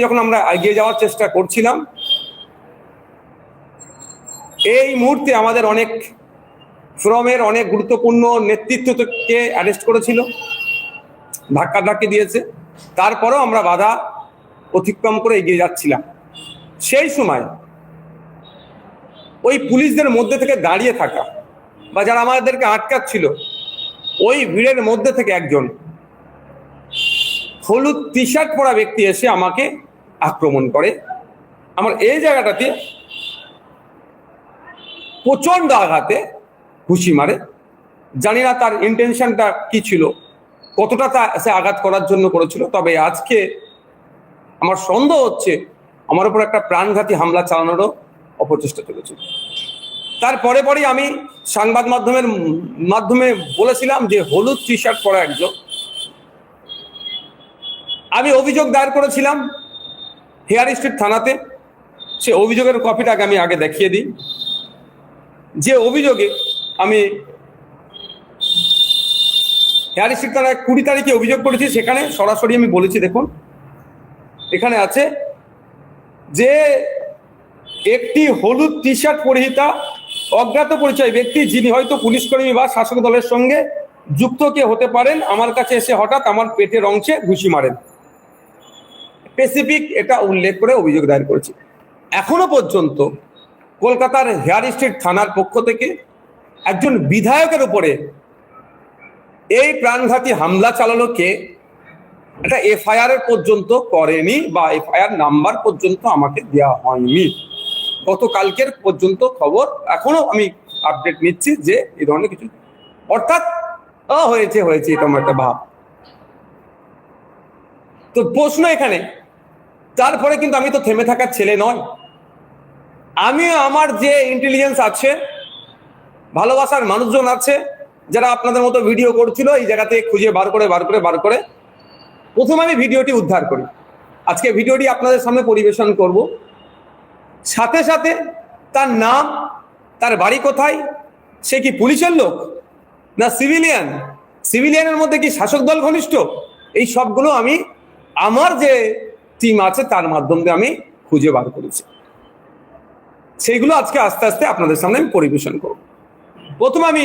যখন আমরা এগিয়ে যাওয়ার চেষ্টা করছিলাম, এই মুহূর্তে আমাদের অনেক ফোরামের অনেক গুরুত্বপূর্ণ নেতৃত্বকে অ্যারেস্ট করেছিল, ধাক্কাধাক্কি দিয়েছে। তারপরেও আমরা বাধা অতিক্রম করে এগিয়ে যাচ্ছিলাম। সেই সময় ওই পুলিশদের মধ্যে থেকে দাঁড়িয়ে থাকা বা যারা আমাদেরকে আটকাচ্ছিল, ওই ভিড়ের মধ্যে থেকে একজন হলুদ টি শার্ট পরা ব্যক্তি এসে আমাকে আক্রমণ করে। আমার এই জায়গাটাতে প্রচন্ড আঘাতে ঘুষি মারে। জানি না তার ইন্টেনশনটা কি ছিল, কতটা সে আঘাত করার জন্য করেছিল। তবে আজকে আমার সন্দেহ হচ্ছে আমার উপর একটা প্রাণঘাতী হামলা চালানোরও অপচেষ্টা চলেছিল। তারপরে পরেই আমি সংবাদ মাধ্যমে বলেছিলাম যে হলুদ টি শার্ট পরা একজন, আমি অভিযোগ দায়ের করেছিলাম হেয়ার স্ট্রিট থানাতে। সে অভিযোগের কপিটাকে আমি আগে দেখিয়ে দিই। যে অভিযোগে আমি হেয়ার স্ট্রিট থানায় 20 তারিখে অভিযোগ করেছি, সেখানে সরাসরি আমি বলেছি, দেখুন এখানে আছে যে একটি হলুদ টি শার্ট পরিহিতা অজ্ঞাত পরিচয় ব্যক্তি, যিনি হয়তো পুলিশকর্মী বা শাসক দলের সঙ্গে যুক্ত কে হতে পারেন, আমার কাছে এসে হঠাৎ আমার পেটের অংশে ঘুষি মারেন। স্পেসিফিক এটা উল্লেখ করে অভিযোগ দায়ের করেছি। এখনো পর্যন্ত কলকাতার হেয়ার স্ট্রিট থানার পক্ষ থেকে একজন বিধায়কের উপরে এই প্রাণঘাতী হামলা চালানো কে, এটা এফআইআর পর্যন্ত করেনি বা এফআইআর নাম্বার পর্যন্ত আমাকে দেওয়া হয়নি। গতকালকের পর্যন্ত খবর, এখনো আমি আপডেট নিচ্ছি যে এই ধরনের কিছু, অর্থাৎ হয়েছে এরকম একটা ভাব। তো প্রশ্ন এখানে, তারপরে কিন্তু আমি তো থেমে থাকার ছেলে নয়। আমি আমার যে ইন্টেলিজেন্স আছে, ভালোবাসার মানুষজন আছে যারা আপনাদের মতো ভিডিও করছিল, এই জায়গাতে খুঁজে বার করে প্রথমে আমি ভিডিওটি উদ্ধার করি। আজকে ভিডিওটি আপনাদের সামনে পরিবেশন করব। সাথে সাথে তার নাম, তার বাড়ি কোথায়, সে কি পুলিশের লোক না সিভিলিয়ানের মধ্যে কি শাসক দল ঘনিষ্ঠ, এই সবগুলো আমি আমার যে টিম আছে তার মাধ্যমে আমি খুঁজে বার করেছি। সেইগুলো আজকে আস্তে আস্তে আপনাদের সামনে আমি পরিবেশন করব। প্রথমে আমি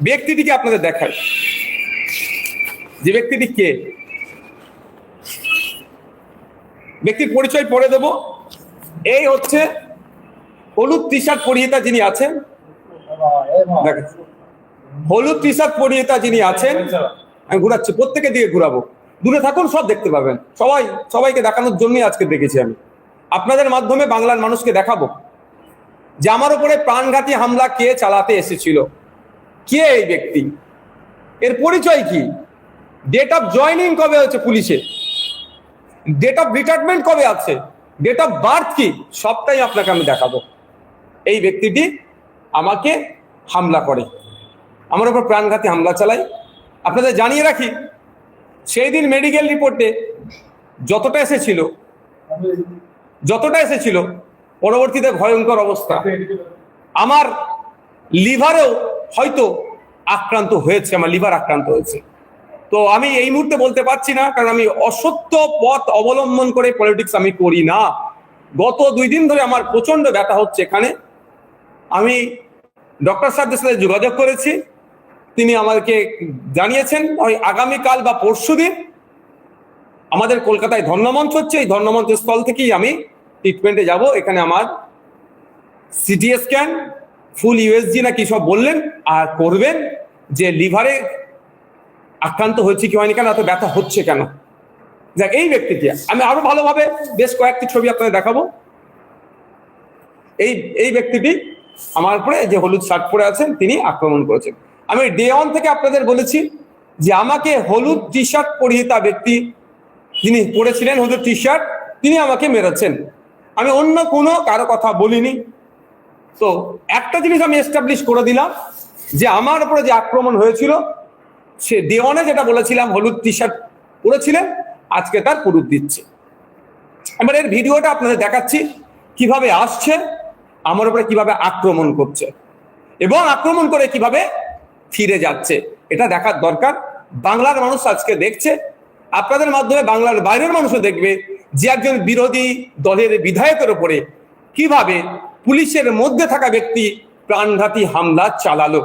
ব্যক্তিটিকে আপনাদের দেখাই, যে ব্যক্তিটি কে, ব্যক্তির পরিচয় পরে দেব। এই হচ্ছে হলুদ টি শার্ট পরিহিতা যিনি আছেন, দেখেন হলুদ টি শার্ট পরিহিতা যিনি আছেন। আমি ঘুরাচ্ছি, প্রত্যেকের দিকে ঘুরাবো, দূরে থাকুন, সব দেখতে পাবেন। সবাইকে দেখানোর জন্যই আজকে দেখেছি আমি, আপনাদের মাধ্যমে বাংলার মানুষকে দেখাবো যে আমার উপরে প্রাণঘাতী হামলা কে চালাতে এসেছিল, কে এই ব্যক্তি, এর পরিচয় কি, ডেট অফ জয়নিং কবে হচ্ছে পুলিশে, ডেট অফ রিটায়ারমেন্ট কবে আছে, ডেট অফ বার্থ কি, সবটাই আপনাকে আমি দেখাবো। এই ব্যক্তিটি আমাকে হামলা করে, আমার উপর প্রাণঘাতী হামলা চালায়। আপনাদের জানিয়ে রাখি, সেই দিন মেডিকেল রিপোর্টে যতটা এসেছিল পরবর্তীতে ভয়ঙ্কর অবস্থা, আমার লিভারেও হয়তো আক্রান্ত হয়েছে, আমার লিভার আক্রান্ত হয়েছে। তো আমি এই মুহূর্তে বলতে পারছি না, কারণ আমি অসত্য পথ অবলম্বন করে পলিটিক্স আমি করি না। গত 2 দিন ধরে আমার প্রচন্ড ব্যথা হচ্ছে এখানে। আমি ডক্টর সাহেবদের সাথে যোগাযোগ করেছি, তিনি আমাদেরকে জানিয়েছেন ওই আগামীকাল বা পরশুদিন আমাদের কলকাতায় ধর্ণমঞ্চ হচ্ছে, এই ধর্ণমঞ্চ স্থল থেকেই আমি ট্রিটমেন্টে যাব। এখানে আমার সিটি স্ক্যান, ফুল ইউএসজি না কি সব বললেন, আর করবেন যে লিভারে আক্রান্ত হয়েছে কি হয়নি, কেন এত ব্যথা হচ্ছে কেন। দেখ, এই ব্যক্তিটি আমি আরো ভালোভাবে বেশ কয়েকটি ছবি আপনাদের দেখাবো। এই ব্যক্তিটি আমার উপরে যে হলুদ শার্ট পরে আছেন, তিনি আক্রমণ করেছেন। আমি ডে 1 থেকে আপনাদের বলেছি যে আমাকে হলুদ টি শার্ট পরিহিতা ব্যক্তি যিনি পরেছিলেন হলুদ টি শার্ট, তিনি আমাকে মেরেছেন। আমি অন্য কোনো কারো কথা বলিনি। তো একটা জিনিস আমি এস্টাবলিশ করে দিলাম যে আমার উপরে যে আক্রমণ হয়েছিল, সে ডে 1 যেটা বলেছিলাম হলুদ টি শার্ট পরেছিলেন, আজকে তার প্রুফ দিচ্ছে। এবার এর ভিডিওটা আপনাদের দেখাচ্ছি, কিভাবে আসছে, আমার উপরে কিভাবে আক্রমণ করছে এবং আক্রমণ করে কিভাবে ফিরে যাচ্ছে। এটা দেখার দরকার। বাংলার মানুষ আজকে দেখছে, আপনাদের মাধ্যমে বাংলার বাইরের মানুষও দেখবে যে একজন বিরোধী দলের বিধায়কের উপরে কিভাবে পুলিশের মধ্যে থাকা ব্যক্তি প্রাণঘাতী হামলা চালালো।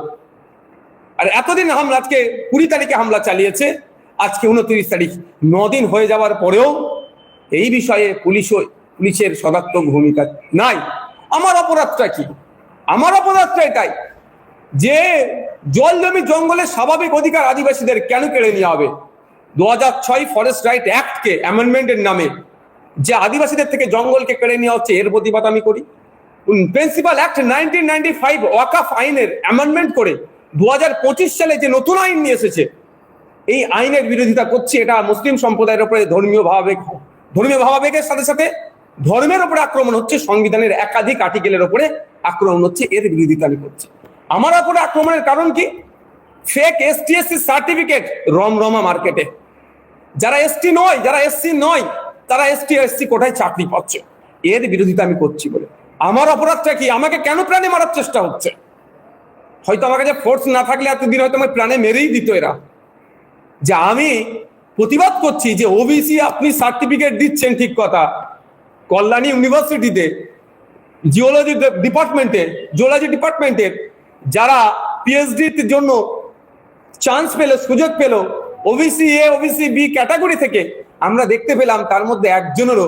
আর এতদিন হামলা, আজকে 20 তারিখে হামলা চালিয়েছে, আজকে 29 তারিখ, 9 দিন হয়ে যাওয়ার পরেও এই বিষয়ে পুলিশের সদাত্মক ভূমিকা নাই। আমার অপরাধটা কি? আমার অপরাধটা এটাই যে জল জমি জঙ্গলের স্বাভাবিক অধিকার আদিবাসীদের কেন কেড়ে নেওয়া হবে? 2006 ফরেস্ট রাইট অ্যাক্টকে অ্যামেন্ডমেন্টের নামে যে আদিবাসীদের থেকে জঙ্গলকে কেড়ে নেওয়া হচ্ছে, এর প্রতিবাদ আমি করি। প্রিন্সিপাল অ্যাক্ট 1995 ওয়াকাফ আইনের অ্যামেন্ডমেন্ট করে 2025 সালে যে নতুন আইন নিয়ে এসেছে, এই আইনের বিরোধিতা করছে। এটা মুসলিম সম্প্রদায়ের উপরে ধর্মীয় ভাবাবেগের সাথে সাথে ধর্মের উপরে আক্রমণ হচ্ছে, সংবিধানের একাধিক আর্টিকেলের উপরে আক্রমণ হচ্ছে, এর বিরোধিতা আমি করছি। আমার উপরে আক্রমণের কারণ কি? ফেক ST/SC সার্টিফিকেট রমরমা মার্কেটে। যারা এসটি নয়, যারা SC নয়, তারা ST/SC কোটায় চাকরি পাচ্ছে, এর বিরোধিতা আমি করছি বলে। আমার অপরাধটা কি? আমাকে কেন প্রাণে মারার চেষ্টা হচ্ছে? হয়তো আমার কাছে ফোর্স না থাকলে এতদিন হয়তো আমার প্রাণে মেরেই দিত এরা। যে আমি প্রতিবাদ করছি যে ওবিসি আপনি সার্টিফিকেট দিচ্ছেন, ঠিক কথা, কল্যাণী ইউনিভার্সিটিতে জিওলজি ডিপার্টমেন্টের যারা পিএইচডির জন্য চান্স পেল, সুযোগ পেল, OBC A OBC B category থেকে, আমরা দেখতে পেলাম তার মধ্যে একজনেরও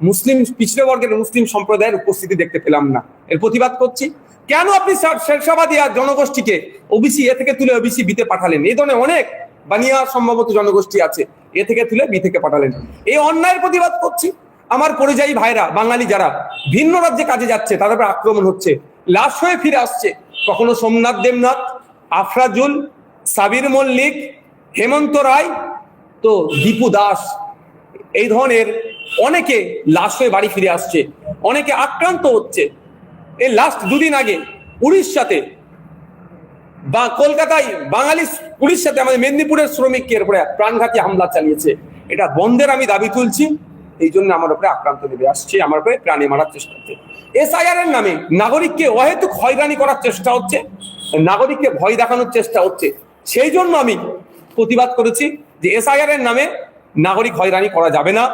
মুসলিম পিছড়ে বর্গের মুসলিম সম্প্রদায়ের উপস্থিতি দেখতে পেলাম না। এর প্রতিবাদ করছি। কেন আপনি শেরশাবাদী আর জনগোষ্ঠীকে ওবিসি এ থেকে তুলে ওবিসি বিতে পাঠালেন? এই ধরনের অনেক বানিয়া সম্ভবত জনগোষ্ঠী আছে, এ থেকে তুলে বি থেকে পাঠালেন। এই অন্যায়ের প্রতিবাদ করছি। আমার পরিযায়ী ভাইরা, বাঙালি যারা ভিন্ন রাজ্যে কাজে যাচ্ছে, তাদের উপর আক্রমণ হচ্ছে, লাশ হয়ে ফিরে আসছে। কখনো সোমনাথ দেবনাথ, আফরাজুল, সাবির মল্লিক, হেমন্ত রায়, তো দীপু দাস, এই ধরনের অনেকে লাশ হয়ে বাড়ি ফিরে আসছে, অনেকে আক্রান্ত হচ্ছে। এই লাস্ট 2 দিন আগে উড়িষ্যাতে বা কলকাতায় বাঙালি পুলিশ সাথে আমাদের মেদিনীপুরের শ্রমিকের উপরে প্রাণঘাতী হামলা চালিয়েছে। এটা বন্ধের আমি দাবি তুলছি। এই জন্য আমার উপরে আক্রান্ত নেমে আসছে, আমার উপরে প্রাণে মারার চেষ্টা হচ্ছে। SIR এর নামে নাগরিককে অহেতুক হয়রানি করার চেষ্টা হচ্ছে, নাগরিককে ভয় দেখানোর চেষ্টা হচ্ছে। সেই জন্য আমি প্রতিবাদ করেছি যে SIR এর নামে নাগরিক হয়রানি করা যাবে না,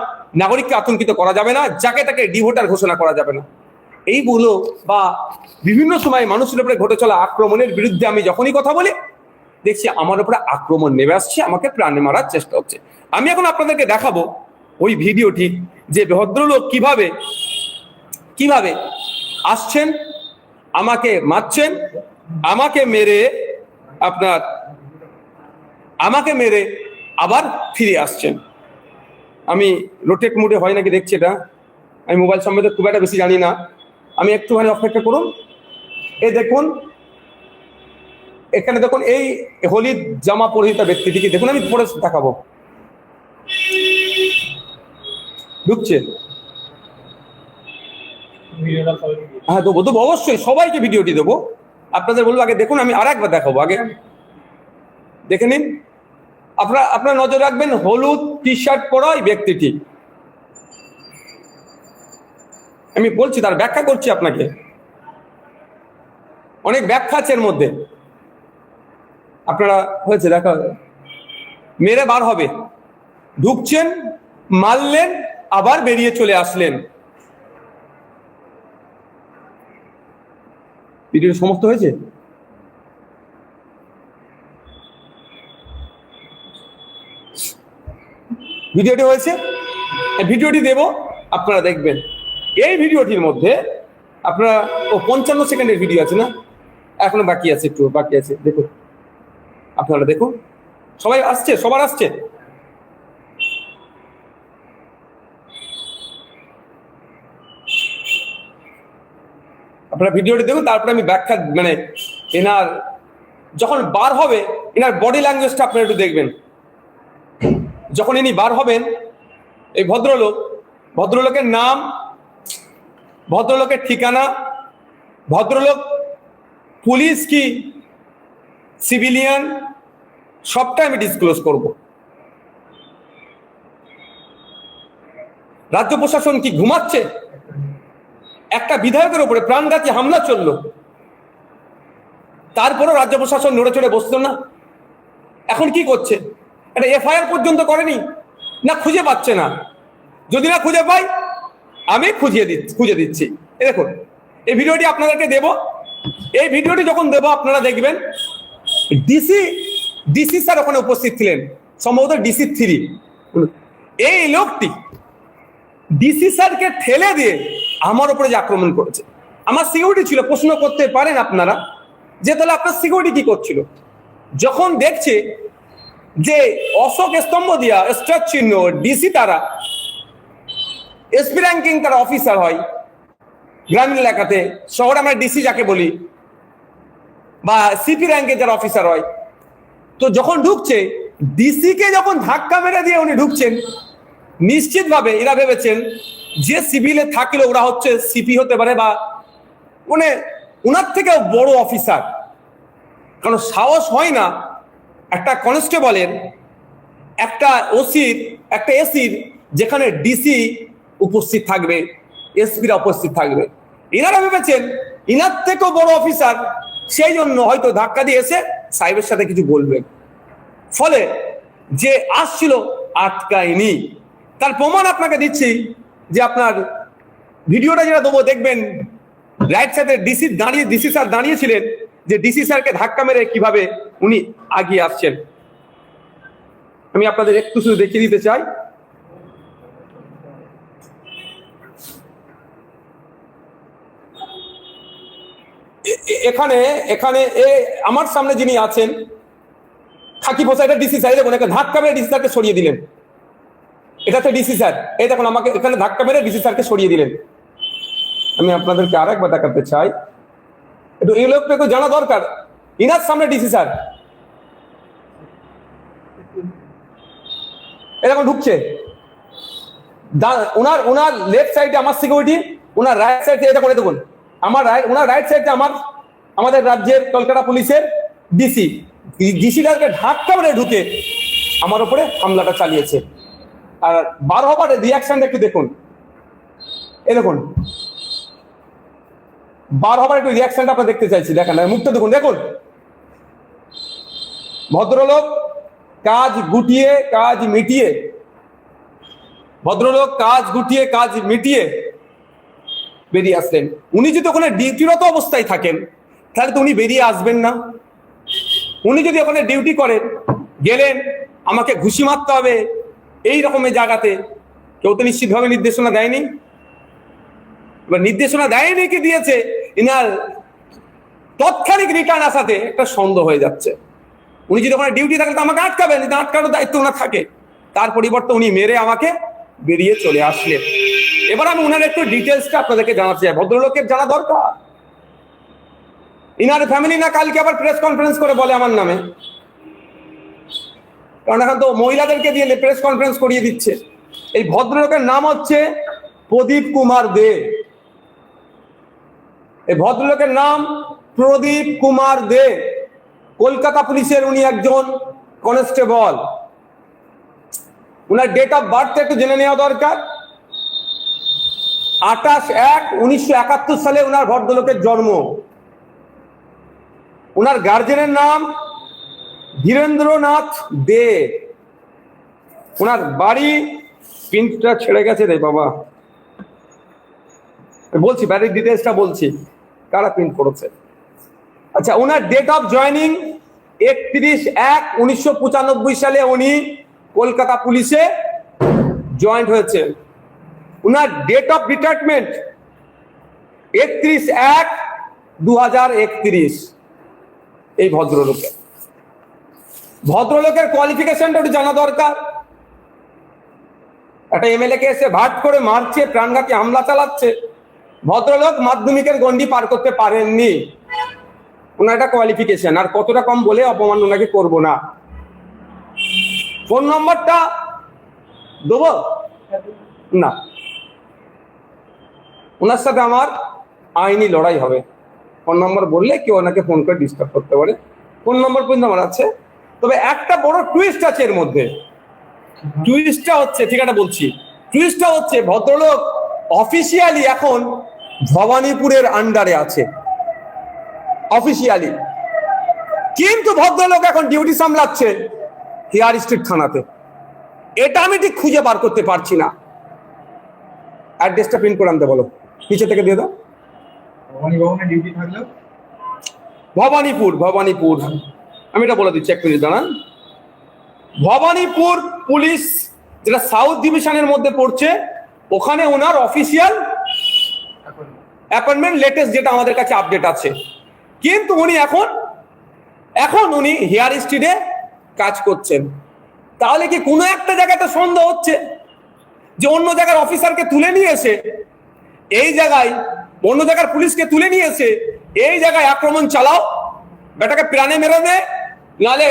নাগরিককে আতঙ্কিত করা যাবে না, যাকে তাকে ডিভোটার ঘোষণা করা যাবে না। এইগুলো বা বিভিন্ন সময় মানুষের উপরে ঘটে চলা আক্রমণের বিরুদ্ধে আমি যখনই কথা বলি, দেখছি আমার উপরে আক্রমণ নেমে আসছে, আমাকে প্রাণে মারার চেষ্টা হচ্ছে। আমি এখন আপনাদেরকে দেখাবো ওই ভিডিওটি, যে ভদ্রলোক কিভাবে আসছেন, আমাকে মারছেন, আমাকে মেরে আবার ফিরে আসছেন। আমি রোটেট মোডে হয় নাকি দেখছি, এটা আমি মোবাইল সম্বন্ধে খুব একটা বেশি জানি না, আমি একটুখানি অপেক্ষা করুন। এই দেখুন, এখানে দেখুন এই হলুদ জামা পরিহিত ব্যক্তিটিকে দেখুন, আমি পরে দেখাবো। ঢুকছে, হ্যাঁ দেবো অবশ্যই, সবাইকে ভিডিওটি দেবো। আপনাদের বলবো আগে দেখুন, আমি আর একবার দেখাবো, আগে দেখে নিন। আপনারা নজর রাখবেন হলুদ টি-শার্ট পরা এই ব্যক্তিটি। আমি বলছি, তার ব্যাখ্যা করছি আপনাকে, অনেক ব্যাখ্যা আছে এর মধ্যে। আপনারা হয়েছে দেখা, মেরে বার হবে, ঢুকছেন, মারলেন, আবার বেরিয়ে চলে আসলেন। ভিডিও সমাপ্ত হয়েছে। ভিডিওটি হয়েছে, ভিডিওটি দেব, আপনারা দেখবেন। এই ভিডিওটির মধ্যে আপনারা 55 সেকেন্ডের ভিডিও আছে না, এখনো বাকি আছে, একটু বাকি আছে, দেখুন, আপনারা দেখুন। সবাই আসছে, সবার আসছে। আপনারা ভিডিওটি দেখুন, তারপরে আমি ব্যাখ্যা, মানে এনার যখন বার হবে, এনার বডি ল্যাঙ্গুয়েজটা আপনারা একটু দেখবেন। যখন ইনি বার হবেন, এই ভদ্রলোকের নাম, ভদ্রলোকের ঠিকানা, ভদ্রলোক পুলিশ কি সিভিলিয়ান, সবটা আমি ডিসক্লোজ করব। রাজ্য প্রশাসন কি ঘুমাচ্ছে? একটা বিধায়কের উপরে প্রাণঘাতী হামলা চলল, তারপরও রাজ্য প্রশাসন নড়ে চড়ে বসতো না। এখন কি করছে? একটা FIR পর্যন্ত করেনি, না খুঁজে পাচ্ছে না। যদি না খুঁজে পাই আমি খুঁজে দিচ্ছি। এই দেখুন, এই ভিডিওটি আপনাদেরকে দেব। এই ভিডিওটি যখন দেব আপনারা দেখবেন ডিসি স্যার ওখানে উপস্থিত ছিলেন, সম্ভবত DC-3। এই লোকটি ডিসি স্যারকে ঠেলে দিয়ে আমার উপরে যে আক্রমণ করেছে। আমার সিকিউরিটি ছিল, প্রশ্ন করতে পারেন আপনারা যে তাহলে আপনার সিকিউরিটি কি করছিল? যখন দেখছে যে অশোক স্তম্ভ দিয়া স্টার চিহ্ন ডিসি তারা SP র্যাঙ্কিং তারা অফিসার হয় গ্রামীণ এলাকাতে, শহরে আমরা ডিসি যাকে বলি, বা CP র্যাঙ্কে যারা অফিসার হয়, তো যখন ঢুকছে ডিসি কে যখন ধাক্কা মেরে দিয়ে উনি ঢুকছেন, নিশ্চিতভাবে এরা ভেবেছেন যে সিভিলে থাকলে ওরা হচ্ছে CP হতে পারে বা মানে ওনার থেকেও বড় অফিসার। কারণ সাহস হয় না একটা কনস্টেবলের, একটা ওসির, একটা এসির যেখানে ডিসি উপস্থিত থাকবে, SP-রা উপস্থিত থাকবে। এনারা ভেবেছেন ইনার থেকেও বড় অফিসার, সেই জন্য হয়তো ধাক্কা দিয়ে এসে সাহেবের সাথে কিছু বলবেন, ফলে যে আসছিল আটকায়নি। তার প্রমাণ আপনাকে দিচ্ছি যে আপনার ভিডিওটা যেটা দেবো দেখবেন, রাইট সাইডে ডিসি স্যার দাঁড়িয়েছিলেন, যে ডিসি স্যারকে ধাক্কা মেরে কিভাবে উনি আগিয়ে আসছেন। আমি আপনাদের একটু শুধু দেখিয়ে দিতে চাই। এখানে এখানে আমার সামনে যিনি আছেন খাকি পোশাক, এটা ডিসি স্যার। দেখুন, ধাক্কা মেরে ডিসি স্যারকে সরিয়ে দিলেন। এটা তো ডিসি স্যার। এই দেখুন, আমাকে এখানে ধাক্কা মেরে ডিসি স্যারকে সরিয়ে দিলেন। আমি আপনাদেরকে আরেকবার দেখাতে চাই, একটু এই লোকটা একটু জানা দরকার। ইনার সামনে ডিসি স্যার এরকম ঢুকছে, ওনার লেফট সাইডে আমার সিকিউরিটি, ওনার রাইট সাইডে এটা করে দেখুন, ওনার রাইট সাইডে আমাদের রাজ্যের কলকাতা পুলিশের ডিসিটাকে ধাক্কা মেরে ঢুকে আমার উপরে হামলাটা চালিয়েছে। আর বার হবার রিয়াকশনটা একটু দেখুন, এই দেখুন বার হবার একটু রিয়াকশনটা আপনার দেখতে চাইছি। দেখেন মুখটা দেখুন, দেখুন ভদ্রলোক কাজ গুটিয়ে কাজ মিটিয়ে, ভদ্রলোক কাজ গুটিয়ে কাজ মিটিয়ে বেরিয়ে আসলেন। উনি যদি ওখানে ডিউটিরত অবস্থায় থাকেন তাহলে তো উনি বেরিয়ে আসবেন না। উনি যদি ওখানে ডিউটি করেন, গেলেন আমাকে ঘুষি মারতে হবে এই রকমের জায়গাতে, কেউ তো নিশ্চিতভাবে নির্দেশনা দেয়নি। এবার নির্দেশনা দেয়নি কি দিয়েছে, ইনার তৎক্ষণিক রিটার্ন আসাতে একটা সন্দেহ হয়ে যাচ্ছে। উনি যদি ওখানে ডিউটি থাকেন তো আমাকে আটকাবেন, আটকানোর দায়িত্ব ওনার থাকে। তার পরিবর্তে উনি মেরে আমাকে বেরিয়ে চলে আসলেন। এবার আমি ওনার একটু ডিটেলসটা আপনাদেরকে জানাতে চাই, ভদ্রলোকের জানা দরকার। ইনার ফ্যামিলি না কালকে আবার প্রেস কনফারেন্স করে বলে আমার নামে, কারণ এখন তো মহিলাদেরকে দিয়ে প্রেস কনফারেন্স করিয়ে দিচ্ছে। এই ভদ্রলোকের নাম হচ্ছে প্রদীপ কুমার দে। এই ভদ্রলোকের নাম প্রদীপ কুমার দে, কলকাতা পুলিশের উনি একজন কনস্টেবল। উনার ডেট অফ বার্থ একটু জেনে নেওয়া দরকার। 28/1/1971 সালে উনার ভদ্রলোকের জন্ম। উনার গার্জেনের নাম ধীরেন্দ্রনাথ দে। উনার বাড়ি, প্রিন্টটা ছেড়ে গেছে রে বাবা, বলছি বাড়ির ডিটেলসটা বলছি, কারা প্রিন্ট করেছে। আচ্ছা, উনার ডেট অফ জয়নিং 31/1/1995 সালে উনি কলকাতা পুলিশে জয়েন্ট হয়েছে। উনার ডেট অফ রিটায়ারমেন্ট 31/1/2031। এই ভদ্রলোকের কোয়ালিফিকেশনটা একটু জানা দরকার। একটা MLA কে এসে ভাট করে মারছে, প্রাণঘাতী হামলা চালাচ্ছে, ভদ্রলোক মাধ্যমিকের গন্ডি পার করতে পারেননি। ওনার একটা কোয়ালিফিকেশন, আর কতটা কম বলে অপমান ওনাকে করবো না। ফোন নম্বরটা দেবো না, ওনার সাথে আমার আইনি লড়াই হবে। ফোন নম্বর বললে কেউ ওনাকে ফোন করে ডিস্টার্ব করতে পারে, ফোন নম্বর পর্যন্ত আমার আছে। তবে একটা বড় টুইস্ট আছে এর মধ্যে। টুইস্টটা হচ্ছে, ঠিক আছে বলছি, টুইস্টটা হচ্ছে ভদ্রলোক অফিসিয়ালি এখন ভবানীপুরের আন্ডারে আছে অফিসিয়ালি, কিন্তু ভদ্রলোক এখন ডিউটি সামলাচ্ছে হেয়ার স্ট্রিট থানাতে। এটা আমি ঠিক খুঁজে বার করতে পারছি না। অ্যাড্রেসটা প্রিন্ট করে আনতে বলো, নিচে থেকে দিয়ে দাও। ভবানী ভবনে ডিউটি থাকলেও ভবানীপুর আমি এটা বলে দিচ্ছি, এক মিনিট দাঁড়ান। ভবানীপুর পুলিশ, যেটা সাউথ ডিভিশনের মধ্যে পড়ছে, ওখানে ওনার অফিসিয়াল অ্যাপয়েন্টমেন্ট লেটেস্ট যেটা আমাদের কাছে আপডেট আছে। কিন্তু উনি এখন উনি হেয়ার স্ট্রিটে কাজ করছেন। তাহলে কি কোনো একটা জায়গাতে সন্দেহ হচ্ছে যে অন্য জায়গার অফিসারকে তুলে নিয়ে এসে এই জায়গায়, অন্য জায়গার পুলিশকে তুলে নিয়ে এসে এই জায়গায় আক্রমণ চালাও, বেটাকে প্রাণে মেরে দে, নাহলে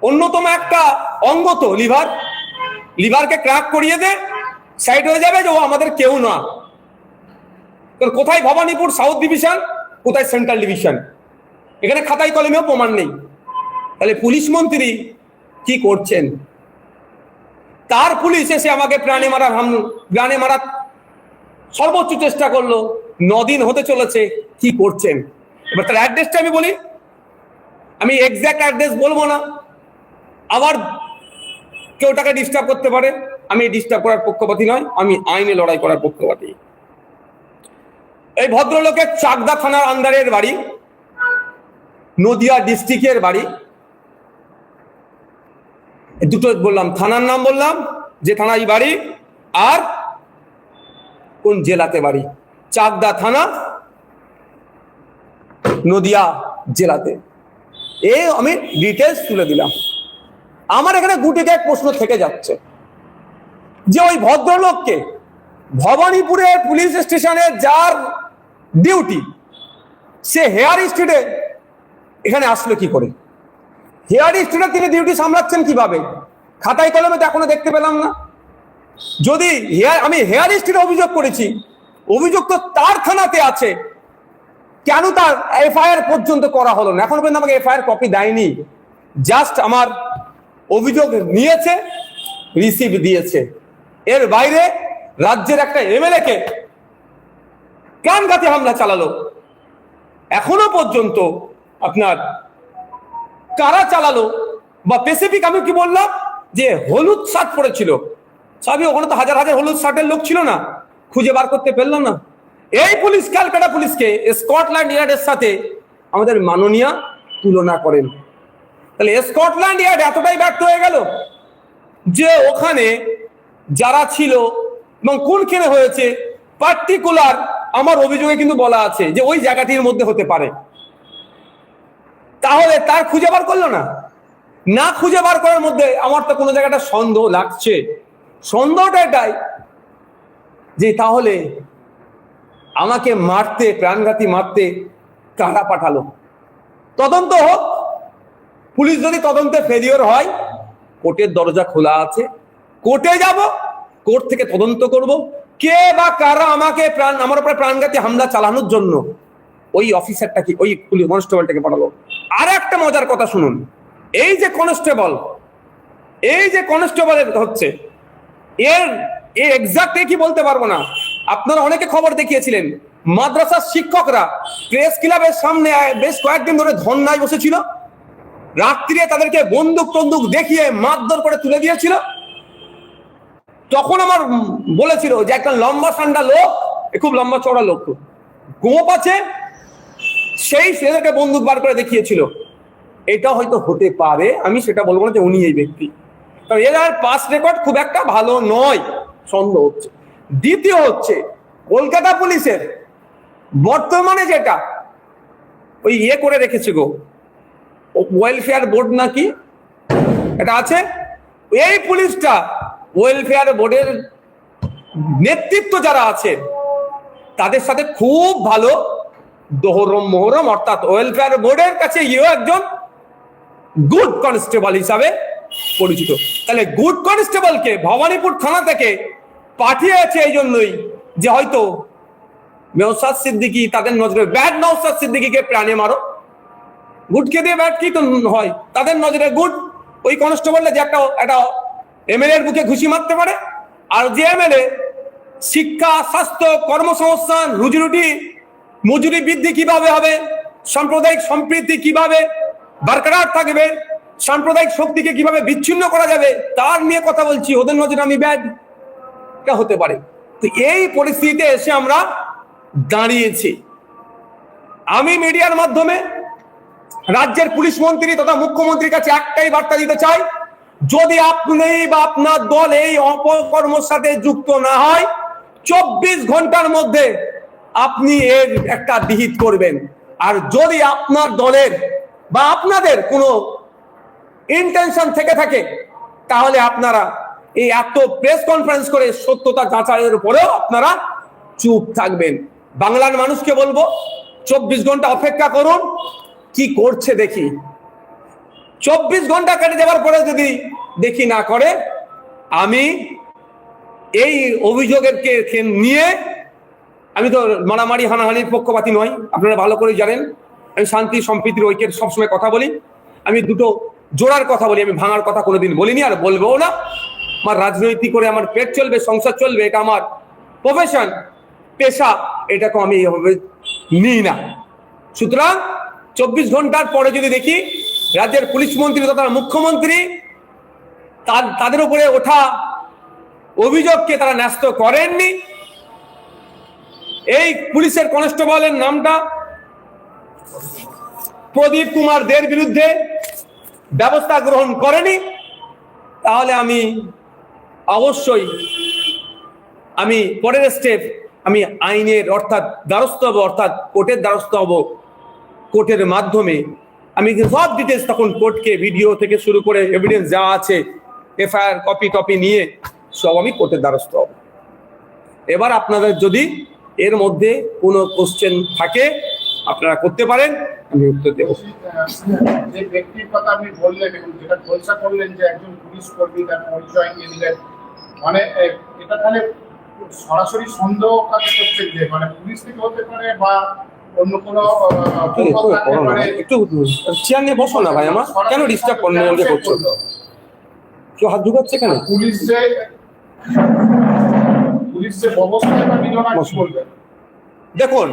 অন্যতম একটা অঙ্গ তো লিভারকে ক্র্যাক করিয়ে দে, সাইড হয়ে যাবে যে ও আমাদের কেউ না। কোথায় ভবানীপুর সাউথ ডিভিশন, কোথায় সেন্ট্রাল ডিভিশন, এখানে খাতায় কলমেও প্রমাণ নেই। তাহলে পুলিশ মন্ত্রী কি করছেন? তার পুলিশ এসে আমাকে প্রাণে মারার সর্বোচ্চ চেষ্টা করলো, 9 দিন হতে চলেছে, কি করছেন? এবার তার অ্যাড্রেসটা আমি বলি, আমি এক্সাক্ট অ্যাড্রেস বলবো না, আবার কেউ তাকে ডিস্টার্ব করতে পারে। আমি ডিস্টার্ব করার পক্ষপাতী নয়, আমি আইনে লড়াই করার পক্ষপাতী। এই ভদ্রলোকের চাকদা থানার আন্ডারের বাড়ি, নদিয়া ডিস্ট্রিক্টের বাড়ি। দুটো বললাম, থানার নাম বললাম যে থানায় বাড়ি, আর কোন জেলাতে বাড়ি। চাকদা থানা, নদিয়া জেলাতে। এই আমি ডিটেলস তুলে দিলাম। আমার এখানে গুটিতে এক প্রশ্ন থেকে যাচ্ছে যে ওই ভদ্রলোককে ভবানীপুরের পুলিশ স্টেশনে যার ডিউটি, সে হেয়ার স্ট্রিটে এখানে আসলো কি করে? হেয়ার স্ট্রিটে তিনি ডিউটি সামলাচ্ছেন কিভাবে? খাতায় কলমে তো এখনো দেখতে পেলাম না। যদি আমি হেয়ার স্ট্রিটে অভিযোগ করেছি, অভিযোগ তো তার থানাতে আছে, কেন তার এফআইআর পর্যন্ত করা হলো না? এখন পর্যন্ত আমাকে এফআইআর কপি দেয়নি, জাস্ট আমার অভিযোগ নিয়েছে, রিসিভ দিয়েছে। এর বাইরে রাজ্যের একটা এমএলএ কে প্রাণঘাতী হামলা চালালো, এখনো পর্যন্ত আপনার কারা চালালো বা স্পেসিফিক আমি কি বললাম যে হলুদ শার্ট পরেছিল, সবই ওখানে তো হাজার হাজার হলুদ শার্টের লোক ছিল না, খুঁজে বার করতে পারলাম না। এই পুলিশ ক্যালকাটা পুলিশকে স্কটল্যান্ড ইয়ার্ডের সাথে আমাদের মাননীয় তুলনা করেন। তাহলে স্কটল্যান্ড ইয়ার্ড এতটাই ব্যর্থ হয়ে গেল যে ওখানে যারা ছিল এবং কোনখানে হয়েছে পার্টিকুলার আমার অভিযোগে কিন্তু বলা আছে যে ওই জায়গাটির মধ্যে হতে পারে। তাহলে তার খুঁজে বার করলো না খুঁজে বার করার মধ্যে আমার তো কোনো জায়গাটা সন্দেহ লাগছে। সন্দেহটা এটাই যে তাহলে আমাকে মারতে, প্রাণঘাতী মারতে কারা পাঠালো? তদন্ত হোক। পুলিশ যদি তদন্তে ফেলিওর হয়, কোর্টের দরজা খোলা আছে, কোর্টে যাব, কোর্ট থেকে তদন্ত করব কে বা কারা আমাকে আমার উপরে প্রাণঘাতী হামলা চালানোর জন্য ওই অফিসারটাকে, ওই পুলিশ কনস্টেবলটাকে পাঠালো। আর একটা মজার কথা শুনুন, এই যে কনস্টেবলের হচ্ছে এর এক্সাক্ট কি বলতে পারবো না। আপনারা অনেকে খবর দেখিয়েছিলেন, মাদ্রাসার শিক্ষকরা প্রেস ক্লাবের সামনে বেশ কয়েকদিন ধরে ধর্নায় বসেছিল, রাত্রিরে তাদেরকে বন্দুক দেখিয়ে মারধর করে তুলে দিয়েছিল। তখন আমার বলেছিল যে একটা লম্বা ঠান্ডা লোক, খুব লম্বা চওড়া লোক, গোপ আছে, সেই সেদেরকে বন্দুক বার করে দেখিয়েছিল। এটা হয়তো হতে পারে, আমি সেটা বলবো না যে উনি এই ব্যক্তি, কারণ এর পাস রেকর্ড খুব একটা ভালো নয়, সন্দেহ হচ্ছে। দ্বিতীয় হচ্ছে কলকাতা পুলিশের বর্তমানে যেটা ওই করে রেখেছে গো, ওয়েলফেয়ার বোর্ড নাকি এটা আছে, এই পুলিশটা ওয়েলফেয়ার বোর্ডের নেতৃত্ব যারা আছে তাদের সাথে খুব ভালো মোহরম, অর্থাৎ ওয়েলফেয়ার বোর্ডের কাছে একজন গুড কনস্টেবল হিসাবে পরিচিত। তাহলে গুড কনস্টেবলকে ভবানীপুর থানা থেকে পাঠিয়েছে এই জন্যই যে হয়তো নওশাদ সিদ্দিকী, তাদের নজরে ব্যাড নওশাদ সিদ্দিকীকে প্রাণে মারো, গুডকে দিয়ে ব্যাড কি তো হয়, তাদের নজরে গুড ওই কনস্টেবলটা যে একটা এমএলএ এর বুকে ঘুষি মারতে পারে, আর যে এমএলএ শিক্ষা, স্বাস্থ্য, কর্মসংস্থান, রুজিরুটি, মজুরি বৃদ্ধি কিভাবে হবে, সাম্প্রদায়িক সম্প্রীতি কিভাবে বরকরার থাকবে, সাম্প্রদায়িক শক্তিকে কিভাবে বিচ্ছিন্ন করা যাবে, তার নিয়ে কথা বলছি। ওদের নজরে আমি ব্যাড, এটা হতে পারে। তো এই পরিস্থিতিতে এসে আমরা দাঁড়িয়েছি। আমি মিডিয়ার মাধ্যমে রাজ্যের পুলিশ মন্ত্রী তথা মুখ্যমন্ত্রীর কাছে একটাই বার্তা দিতে চাই, যদি আপনি বা আপনার দল এই অপকর্মের সাথে যুক্ত না হয়, 24 ঘন্টার মধ্যে আপনি এর একটা বিহিত করবেন। আর যদি আপনার দলের বা আপনাদের কোনো ইন্টেনশন থেকে থাকে, তাহলে আপনারা এই এত প্রেস কনফারেন্স করে সত্যতা যাচাইয়ের উপরেও আপনারা চুপ থাকবেন। বাংলার মানুষকে বলবো, 24 ঘন্টা অপেক্ষা করুন, কি করছে দেখি। 24 ঘন্টা কেটে যাওয়ার পরে যদি দেখি না করে, আমি এই অভিযোগের নিয়ে, আমি তো মারামারি হানাহানির পক্ষপাতী নই, আপনারা ভালো করে জানেন। আমি শান্তি সম্প্রীতির ঐক্যের সবসময় কথা বলি। আমি দুটো জোড়ার কথা বলি, আমি ভাঙার কথা কোনোদিন বলিনি আর বলবো না। আমার রাজনৈতিক করে আমার পেট চলবে, সংসার চলবে, এটা আমার প্রফেশন, পেশা, এটাকে আমি এভাবে নিই না। সুতরাং 24 ঘন্টার পরে যদি দেখি রাজ্যের পুলিশ মন্ত্রী তথা মুখ্যমন্ত্রী তাদের উপরে ওঠা অভিযোগকে তারা ন্যস্ত করেননি, এই পুলিশের কনস্টেবলের নামটা প্রদীপ কুমার দের বিরুদ্ধে ব্যবস্থা গ্রহণ করেনি, তাহলে আমি অবশ্যই আমি পরের স্টেপ আমি আইনের অর্থাৎ দ্বারস্থ হব, অর্থাৎ কোর্টের দ্বারস্থ হব। কোর্টের মাধ্যমে আমি সব ডিটেলস তখন কোর্টকে, ভিডিও থেকে শুরু করে এভিডেন্স যা আছে, এফআইআর কপি নিয়ে সব আমি কোর্টের দ্বারস্থ হব। এবার আপনাদের যদি এর মধ্যে কোনো কোশ্চেন থাকে আপনারা করতে পারেন, আমি উত্তর দেব। যে ব্যক্তির কথা আপনি বললেন এবং যেটা খোলসা করলেন যে একজন পুলিশ কর্মী তার পরিচয় নিয়ে দিলেন, মানে এটা তাহলে সরাসরি সন্দেহ কাকে করছে যে মানে পুলিশ থেকে হতে পারে বা অন্য কোনো একটু চেয়ার নিয়ে বসো না ভাই, আমার কেন ডিস্টার্ব করছো? কেউ হাত ঢুকাচ্ছে কেন? পুলিশ যে ব্যবস্থাটা নিল না কি বলবেন? দেখুন,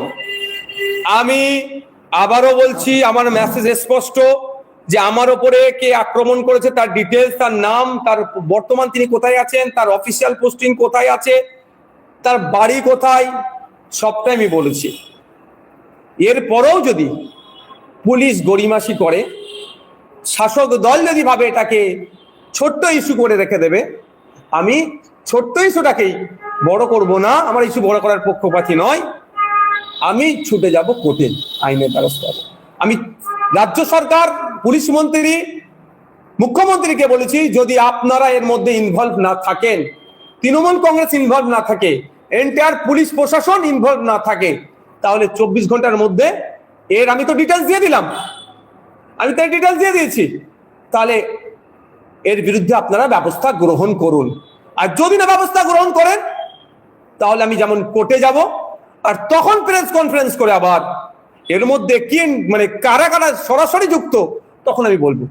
আমি আবারও বলছি, আমার মেসেজ স্পষ্ট যে আমার উপরে কে আক্রমণ করেছে তার ডিটেলস, তার নাম, তার বর্তমান তিনি কোথায় আছেন, তার অফিসিয়াল পোস্টিং কোথায় আছে, তার বাড়ি কোথায়, সবটাই আমি বলেছি। এরপরেও যদি পুলিশ গড়িমাসি করে, শাসক দল যদি ভাবে এটাকে ছোট্ট ইস্যু করে রেখে দেবে, আমি ছোট্ট ইস্যুটাকেই বড় করব না, আমার ইস্যু বড় করার পক্ষপাতী নয়, আমি ছুটে যাব কোর্টে, আইনের দ্বারস্থ হব। আমি রাজ্য সরকার, পুলিশ মন্ত্রী, মুখ্যমন্ত্রীকে বলেছি, যদি আপনারা এর মধ্যে ইনভলভ না থাকেন, তৃণমূল কংগ্রেস ইনভলভ না থাকে, এন্টায়ার পুলিশ প্রশাসন ইনভলভ না থাকে, তাহলে 24 ঘন্টার মধ্যে এর আমি তো ডিটেলস দিয়ে দিলাম, আমি তাই ডিটেলস দিয়ে দিয়েছি, তাহলে এর বিরুদ্ধে আপনারা ব্যবস্থা গ্রহণ করুন। আর যদি না ব্যবস্থা গ্রহণ করেন, তাহলে আমি যেমন কোর্টে যাব, আর তখন প্রেস কনফারেন্স করে আবার এর মধ্যে কি মানে কারা কারা সরাসরি যুক্ত, তখন আমি বলবো।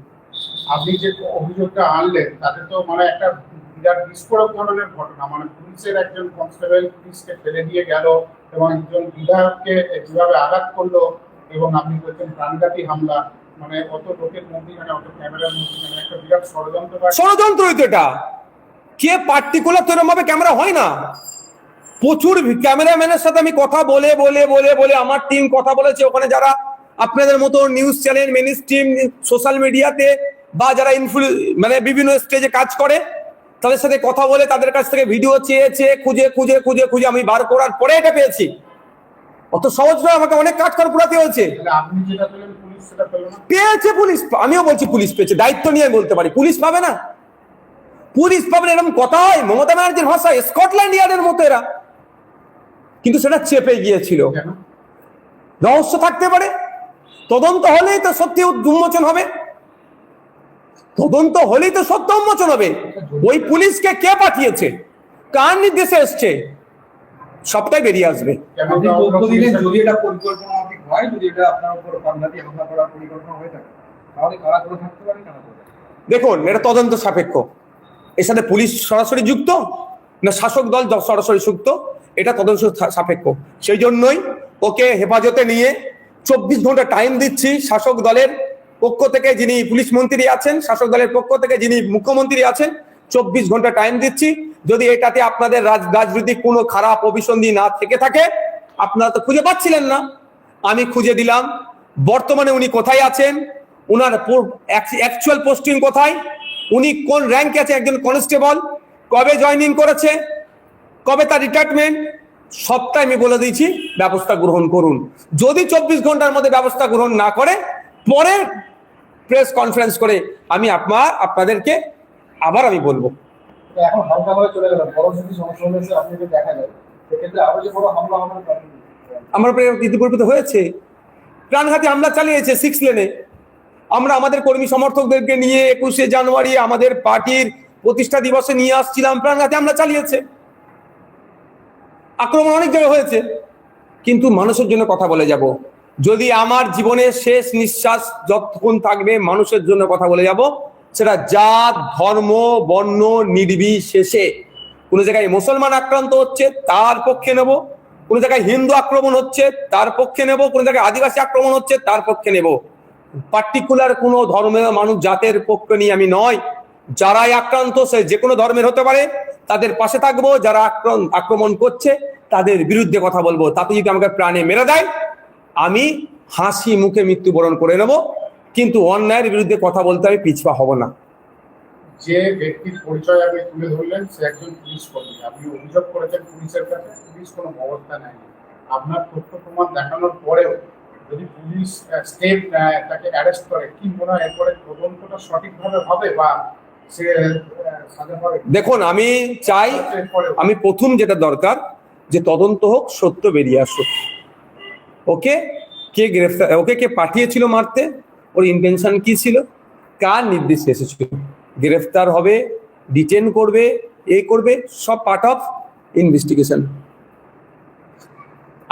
আপনি যে অভিযোগটা আনলেন তাতে তো মানে একটা বিরাট বিস্ফোরক ধরনের ঘটনা, মানে পুলিশের একজন কনস্টেবল পুলিশকে ফেলে দিয়ে গেল এবং একজন বিধায়ককে যেভাবে আঘাত করলো, এবং আপনি বলছেন প্রাণঘাতী হামলা, মানে অত লোকের মধ্যে, অত ক্যামেরার মধ্যে একটা বিরাট ষড়যন্ত্র। এটা কে পার্টিকুলার তোরম ভাবে ক্যামেরা হয় না, প্রচুর ক্যামেরাম্যানের সাথে আমি কথা বলে বলে বলে বলে আমার টিম কথা বলেছে, ওখানে যারা আপনাদের মতো news channel, main stream, social মিডিয়াতে বা যারা মানে বিভিন্ন স্টেজে কাজ করে, তাদের সাথে কথা বলে তাদের কাছ থেকে ভিডিও চেয়েছে, খুঁজে খুঁজে খুঁজে খুঁজে আমি বার করার পরে এটা পেয়েছি। অত সহজ নয়, আমাকে অনেক কাজ করে পুরাতে হয়েছে। পেয়েছে পুলিশ, আমিও বলছি পুলিশ পেয়েছে, দায়িত্ব নিয়ে বলতে পারি। পুলিশ পাবে না? পুলিশ পাবে না এরকম কথা হয়? মমতা ব্যানার্জির ভাষায় স্কটল্যান্ড ইয়ার্ডের মতো এরা, কিন্তু সেটা চেপে গিয়েছিল। রহস্য থাকতে পারে, তদন্ত হলেই তো সত্যি উন্মোচন হবে, তদন্ত হলেই তো সত্য উন্মোচন হবে। ওই পুলিশকে কে পাঠিয়েছে, কার নির্দেশে এসছে, সবটাই বেরিয়ে আসবে। যদি এটা পরিকল্পনা হয়, যদি এটা আপনার উপর প্রাণঘাতী হামলা করার পরিকল্পনা হয়ে থাকে, তাহলে কারা করে থাকতে পারে? দেখুন, এটা তদন্ত সাপেক্ষ। এর সাথে পুলিশ সরাসরি যুক্ত না শাসক দল সরাসরি যুক্ত, এটা তদন্ত সাপেক্ষ। সেই জন্যই ওকে হেফাজতে নিয়ে 24 ঘন্টা টাইম দিচ্ছি। শাসক দলের পক্ষ থেকে যিনি পুলিশ মন্ত্রী আছেন, শাসক দলের পক্ষ থেকে যিনি মুখ্যমন্ত্রী আছেন, 24 ঘন্টা টাইম দিচ্ছি। যদি এটাতে আপনাদের রাজনৈতিক কোনো খারাপ অভিসন্ধি না থেকে থাকে, আপনারা তো খুঁজে পাচ্ছিলেন না, আমি খুঁজে দিলাম। বর্তমানে উনি কোথায় আছেন, উনার অ্যাকচুয়াল পোস্টিং কোথায়, উনি কোন র্যাঙ্কে আছে, একজন কনস্টেবল, কবে জয়েনিং করেছে, কবে তার রিটায়ারমেন্ট, সবটাই আমি বলে দিয়েছি। ব্যবস্থা গ্রহণ করুন। যদি 24 ঘন্টার মধ্যে ব্যবস্থা গ্রহণ না করে, পরে প্রেস কনফারেন্স করে আমি আপনাদেরকে আবার আমি বলবো। এখন হালকা ভাবে চলে গেল, পরবর্তী সমস্যা হলে আপনি যদি দেখা যায় সেক্ষেত্রে আরো যে বড় হামলা হবে আমার উপরে ইতিপূর্বে তো হয়েছে, প্রাণঘাতী হামলা চালিয়েছে 6 লেনে। আমরা আমাদের কর্মী সমর্থকদেরকে নিয়ে 21শে জানুয়ারি আমাদের পার্টির প্রতিষ্ঠা দিবসে নিয়ে আসছিলাম, প্রাণঘাতী হামলা চালিয়েছে, আক্রমণ অনেক জায়গায় হয়েছে। কিন্তু মানুষের জন্য কথা বলে যাব। যদি আমার জীবনের শেষ নিঃশ্বাস যতক্ষণ থাকবে মানুষের জন্য কথা বলে যাব, সেটা জাত ধর্ম বর্ণ নির্বিশেষে। কোনো জায়গায় মুসলমান আক্রান্ত হচ্ছে তার পক্ষে নেব, কোনো জায়গায় হিন্দু আক্রমণ হচ্ছে তার পক্ষে নেব, কোনো জায়গায় আদিবাসী আক্রমণ হচ্ছে তার পক্ষে নেব। পার্টিকুলার কোনো ধর্মের মানুষ জাতের পক্ষে নিয়ে আমি নয়। যারাই আক্রান্ত, সে যে কোনো ধর্মের হতে পারে, তাদের পাশে থাকবো। যারা আক্রমণ করছে তাদের বিরুদ্ধে কথা বলবো। তাতে যদি আমাকে প্রাণে মেরে দেয়, আমি হাসি মুখে মৃত্যুবরণ করে নেব, কিন্তু অন্যায়ের বিরুদ্ধে কথা বলতে আমি পিছপা হব না। যে ব্যক্তির পরিচয় আপনি তুলে ধরলেন সে একজন পুলিশ কর্মী, আপনি অভিযোগ করেছেন পুলিশের কাছে, পুলিশ কোনো ব্যবস্থা নেয়নি। আপনার তথ্য প্রমাণ দেখানোর পরেও যদি পুলিশ স্টেপ নেয়, তাকে অ্যারেস্ট করে, কি মনে হয় এরপরে তদন্তটা সঠিকভাবে হবে বা সে সাজা পাবে? দেখুন, আমি চাই, আমি প্রথম যেটা দরকার যে তদন্ত হোক, সত্য বেরিয়ে আসুক। ওকে কে গ্রেফতার, ওকে কে পাঠিয়েছিল মারতে, ওর ইন্টেনশন কি ছিল, কার নির্দেশে এসেছিল, গ্রেফতার হবে, ডিটেন করবে, করবে, সব পার্ট অফ ইনভেস্টিগেশন।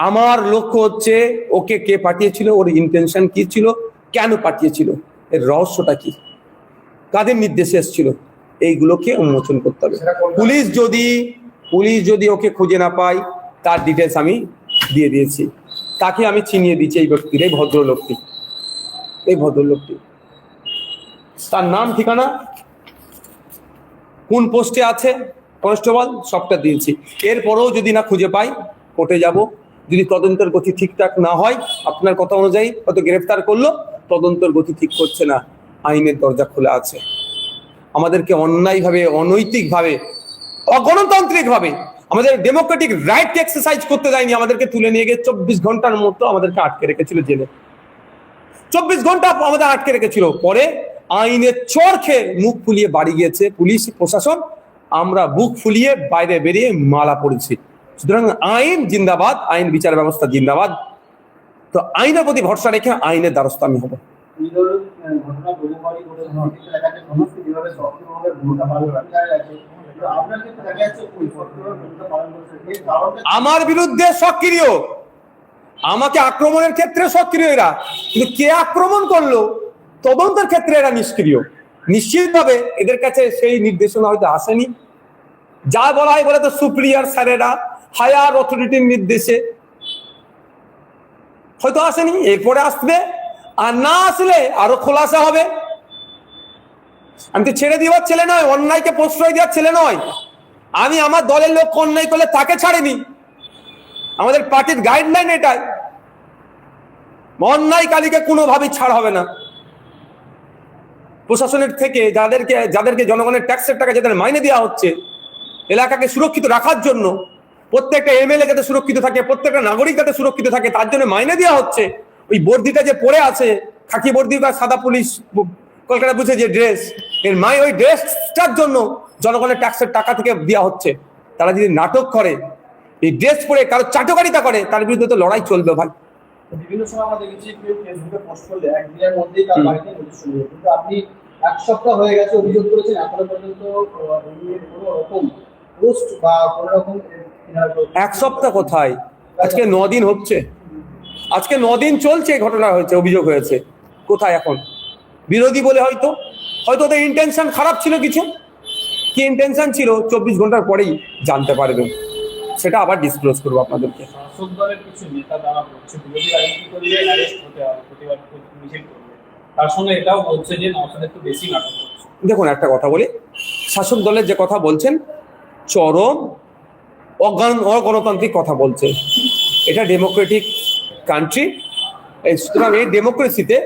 আমার লক্ষ্য হচ্ছে ওকে কে পাঠিয়েছিল, ওর ইন্টেনশন কি ছিল, কেন পাঠিয়েছিল, এর রহস্যটা কি, কাদের নির্দেশে এসেছিল, এইগুলোকে উন্মোচন করতে হবে। পুলিশ যদি ওকে খুঁজে না পায়, তার ডিটেলস আমি দিয়ে দিয়েছি। তাকে আমি চিনিয়ে দিচ্ছি, এই ব্যক্তির, এই ভদ্রলোকটি, তার নাম, ঠিকানা, কোন পোস্টে আছে, কনস্টেবল, সবটা দিয়েছি। এরপরেও যদি না খুঁজে পাই, কোর্টে যাব। যদি তদন্তের গতি ঠিকঠাক না হয়, আপনার কথা অনুযায়ী হয়তো গ্রেফতার করলো, তদন্তের গতি ঠিক করছে না, আইনের দরজা খোলা আছে। আমাদেরকে অন্যায়ভাবে, অনৈতিকভাবে, অগণতান্ত্রিকভাবে আমাদের ডেমোক্রেটিক রাইট এক্সারসাইজ করতে দেয়নি। আমাদেরকে তুলে নিয়ে গিয়ে 24 ঘন্টার মতো আমাদেরকে আটকে রেখেছিল জেলে। 24 ঘন্টা আমাদের আটকে রেখেছিল। পরে আইনের চড় খেয়ে মুখ ফুলিয়ে বাড়ি গিয়েছে পুলিশ প্রশাসন, আমরা বুক ফুলিয়ে বাইরে বেরিয়ে মালা পড়েছি। সুতরাং আইন জিন্দাবাদ, আইন বিচার ব্যবস্থা জিন্দাবাদ। তো আইনের প্রতি ভরসা রেখে আইনের দ্বারস্থ আমি হব। আমার বিরুদ্ধে সক্রিয়, আমাকে আক্রমণের ক্ষেত্রে সক্রিয় এরা, কিন্তু কে আক্রমণ করলো তদন্তের ক্ষেত্রে এরা নিষ্ক্রিয়। নিশ্চিতভাবে এদের কাছে সেই নির্দেশনা হয়তো আসেনি। যা বলা হয় বলে তো সুপ্রিয়ার স্যারেরা হায়ার অথরিটির নির্দেশে হয়তো আসেনি, এরপরে আসবে। আর না আসলে আরো খোলাসা হবে। আমি তো ছেড়ে দেওয়ার ছেলে নয়, অন্যায়কে প্রশ্রয় দেওয়ার ছেলে নয়। আমি আমার দলের লোক অন্যায় করলে তাকে ছাড়িনি। আমাদের পার্টির গাইডলাইন এটাই, অন্যায়কারীকে কোনোভাবেই ছাড় হবে না। প্রশাসনের থেকে যাদেরকে জনগণের ট্যাক্সের টাকা যাদের মাইনে দেওয়া হচ্ছে এলাকাকে সুরক্ষিত রাখার জন্য, প্রত্যেকটা এমএলএ যাতে সুরক্ষিত থাকে, প্রত্যেকটা নাগরিক যাতে সুরক্ষিত থাকে, তার জন্য মাইনে দেওয়া হচ্ছে। ওই বর্দিটা যে পরে আছে, খাকি বর্দি বা সাদা পুলিশ কলকাতা বুঝে যে ড্রেস, ওই ড্রেসটার জন্য জনগণের ট্যাক্সের টাকা থেকে দেওয়া হচ্ছে। তারা যদি নাটক করে, এই ড্রেস পরে কারো চাটকারিতা করে, তার বিরুদ্ধে তো লড়াই চলবে ভাই। বিভিন্ন সময় আমরা দেখেছি কেউ ফেসবুকে পোস্ট করলে একদিনের মধ্যেই তার বাড়িতে নোটিশ শুরু হয়, কিন্তু আপনি 1 সপ্তাহ হয়ে গেছে অভিযোগ করেছেন, এখনো পর্যন্ত কোনো রকম পোস্ট বা কোনো রকম 1 সপ্তাহ কোথায়, আজকে 9 দিন হচ্ছে, আজকে 9 দিন চলছে, ঘটনা হয়েছে, অভিযোগ হয়েছে, কোথায় এখন? বিরোধী বলে হয়তো ওদের ইন্টেনশন খারাপ ছিল, কিছু কি ইন্টেনশন ছিল 24 ঘন্টার পরেই জানতে পারবেন, সেটা আবার ডিসক্লোজ করবো আপনাদেরকে। শাসক দলের কিছু নেতা দ্বারা বলছে বিরোধী রাজনীতি করলে অ্যারেস্ট হতে হবে, প্রতিবাদ মিছিল করবে, তার সঙ্গে এটাও বলছে যে নওশাদ একটু বেশি নাটক করছে। দেখুন, একটা কথা বলি, শাসক দলের যে কথা বলছেন চরম অগণতান্ত্রিক কথা বলছে। এটা ডেমোক্রেটিক কান্ট্রি, সুতরাং এই ডেমোক্রেসিতে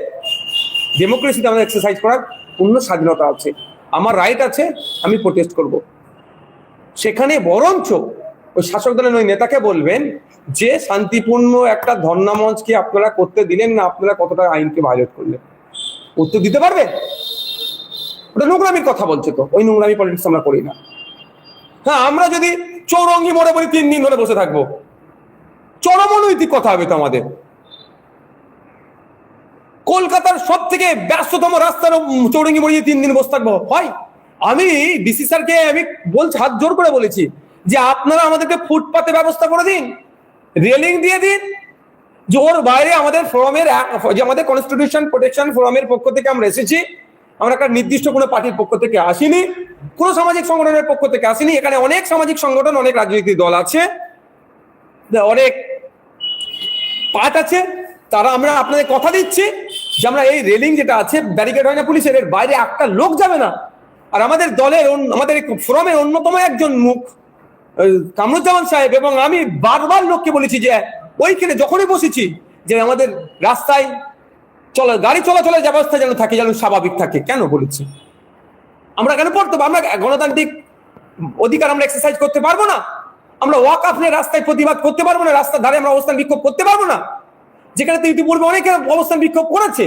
আমাদের এক্সারসাইজ করার পূর্ণ স্বাধীনতা আছে, আমার রাইট আছে, আমি প্রোটেস্ট করব। সেখানে বরঞ্চ ওই শাসক দলের ওই নেতাকে বলবেন যে শান্তিপূর্ণ একটা ধর্ণা মঞ্চকে আপনারা করতে দিলেন না, আপনারা কতটা আইনকে ভায়োলেট করলেন, উত্তর দিতে পারবে? ওটা নোংরামির কথা বলছে, তো ওই নোংরামি পলিটিক্স আমরা করি না। হ্যাঁ, আমরা যদি চৌরঙ্গি মোড়ে বলি 3 দিন ধরে বসে থাকবো, চরম অনৈতিক কথা হবে তো আমাদের। কলকাতার সব থেকে ব্যস্ততম রাস্তার চৌরঙ্গি মোড়ে 3 দিন বসে থাকবো হয়? আমি ডিসি স্যারকে আমি বলছি, হাত জোর করে বলেছি যে আপনারা আমাদেরকে ফুটপাতে ব্যবস্থা করে দিন, রেলিং দিয়ে দিন, যে ওর বাইরে আমাদের ফোরামের যে আমাদের কনস্টিটিউশন প্রোটেকশন ফোরামের পক্ষ থেকে আমরা এসেছি, আমরা একটা নির্দিষ্ট কোনো পার্টির পক্ষ থেকে আসিনি, কোনো সামাজিক সংগঠনের পক্ষ থেকে আসিনি। এখানে অনেক সামাজিক সংগঠন, অনেক রাজনৈতিক দল আছে, অনেক পার্ট আছে, তারা আমরা আপনাদের কথা দিচ্ছি যে আমরা এই রেলিং যেটা আছে, ব্যারিকেড হয় না পুলিশের, এর বাইরে একটা লোক যাবে না। আর আমাদের দলের আমাদের ফোরামের অন্যতম একজন মুখ কামরুজ্জামান সাহেব এবং আমি বারবার লোককে বলেছি যে ওইখানে যখনই বসেছি যে আমাদের রাস্তায় গাড়ি চলাচলের ব্যবস্থা যেন থাকে, যেন স্বাভাবিক থাকে। কেন বলেছি? আমরা কেন পড়তে আমরা গণতান্ত্রিক অধিকার আমরা এক্সারসাইজ করতে পারবো না? আমরা ওয়াকআফ নিয়ে রাস্তায় প্রতিবাদ করতে পারবো না? রাস্তার ধারে আমরা অবস্থান বিক্ষোভ করতে পারবো না? যেখানে তো ইতিপূর্বে অনেকে অবস্থান বিক্ষোভ করেছে,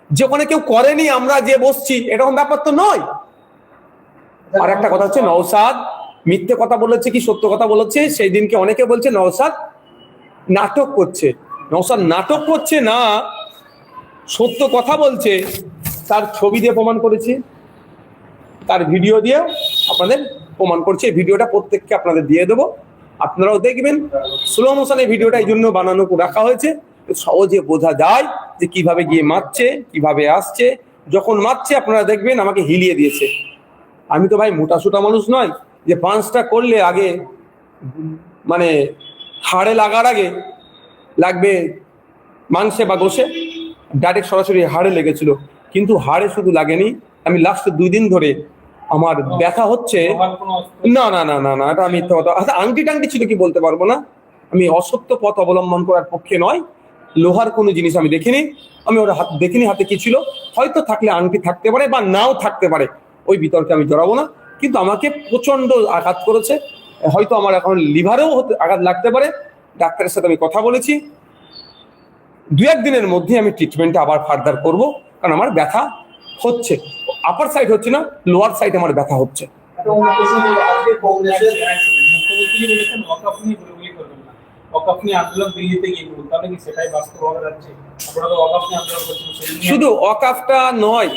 যেখানে কেউ করেনি আমরা যে বসছি, এরকম ব্যাপার তো নয়। আর একটা কথা হচ্ছে, নওশাদ মিথ্যে কথা বলেছে কি সত্য কথা বলেছে, সেই দিনকে অনেকে বলছে নওশাদ নাটক করছে। নওশাদ নাটক করছে না, সত্য কথা বলছে। তার ছবি দিয়ে প্রমাণ করেছি, তার ভিডিও দিয়ে আপনাদের প্রমাণ করছে। এই ভিডিওটা প্রত্যেককে আপনাদের দিয়ে দেবো, আপনারাও দেখবেন। স্লো মোশনে ভিডিওটা এই জন্য বানানো রাখা হয়েছে, সহজে বোঝা যায় যে কিভাবে গিয়ে মারছে, কিভাবে আসছে। যখন মারছে আপনারা দেখবেন আমাকে হিলিয়ে দিয়েছে। আমি তো ভাই মোটাসোটা মানুষ নয় যে পাঁচটা করলে আগে মানে হাড়ে লাগার আগে লাগবে মাংসে বা গোশে, ডাইরেক্ট সরাসরি হাড়ে লেগেছিল। কিন্তু হাড়ে শুধু লাগেনি, আমি লাস্ট 2 দিন ধরে আমার ব্যথা হচ্ছে। না না না না না, এটা আমি আংটি টাংটি ছিল কি বলতে পারবো না। আমি অসত্য পথ অবলম্বন করার পক্ষে নয়। লোহার কোনো জিনিস আমি দেখিনি, আমি ওর হাত দেখিনি হাতে কি ছিল। হয়তো থাকলে আংটি থাকতে পারে বা নাও থাকতে পারে, ওই বিতর্কে আমি জড়াবো না। কিন্তু আমাকে প্রচন্ড আঘাত করেছে, হয়তো আমার এখন লিভারেও আঘাত লাগতে পারে। ডাক্তারের সাথে আমি কথা বলেছি, 2-1 দিনের মধ্যে আমি ট্রিটমেন্টটা আবার ফার্দার করব, কারণ আমার ব্যথা হচ্ছে। আপার সাইড হচ্ছে না, লোয়ার সাইড আমার ব্যথা হচ্ছে। মুখ্যমন্ত্রী বলেছেন ওয়াকআফ নিয়ে গুলি করবেন না, ওয়াকআফ নিয়ে আন্দোলন দিল্লিতে গিয়ে করুন, তাহলে কি সেটাই বাস্তব হয়ে যাচ্ছে? আপনারা তো ওয়াকআফ নিয়ে আন্দোলন করছেন, শুধু ওয়াকআফটা নয়,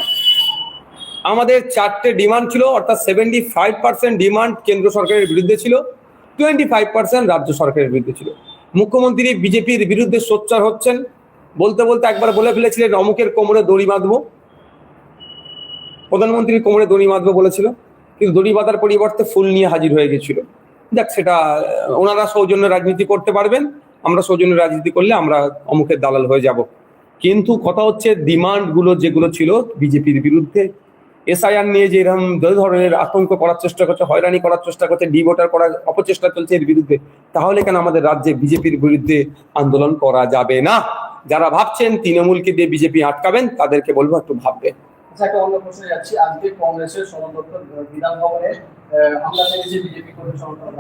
আমাদের 4টে ডিমান্ড ছিল, অর্থাৎ 75% ডিমান্ড কেন্দ্র সরকারের বিরুদ্ধে ছিল, 25% রাজ্য সরকারের বিরুদ্ধে ছিল। মুখ্যমন্ত্রী বিজেপির বিরুদ্ধে সোচ্চার হচ্ছেন, বলতে বলতে একবার বলে ফেলেছিলেন অমুকের কোমরে দড়ি বাঁধবো, প্রধানমন্ত্রীর কোমরে দড়ি বাঁধবো বলেছিল, কিন্তু দড়ি বাঁধার পরিবর্তে ফুল নিয়ে হাজির হয়ে গেছিল। দেখ, সেটা ওনারা সৌজন্য রাজনীতি করতে পারবেন, আমরা সৌজন্য রাজনীতি করলে আমরা অমুকের দালাল হয়ে যাব। কিন্তু কথা হচ্ছে ডিমান্ডগুলো যেগুলো ছিল বিজেপির বিরুদ্ধে, এসআইআর নিয়ে যে এরকম ধরনের আতঙ্ক করার চেষ্টা করছে, হয়রানি করার চেষ্টা করছে, ডিভোটার করার অপচেষ্টা চলছে এর বিরুদ্ধে, তাহলে কেন আমাদের রাজ্যে বিজেপির বিরুদ্ধে আন্দোলন করা যাবে না? যারা ভাবছেন তৃণমূলকে দিয়ে বিজেপি আটকাবেন, তাদেরকে বলবো একটু ভাববে। আচ্ছা, একটা অন্য প্রশ্নে যাচ্ছি। আজকে কংগ্রেসের সদর দপ্তর বিধান ভবনে হামলা চালিয়েছে বিজেপি কর্মী সংগঠন,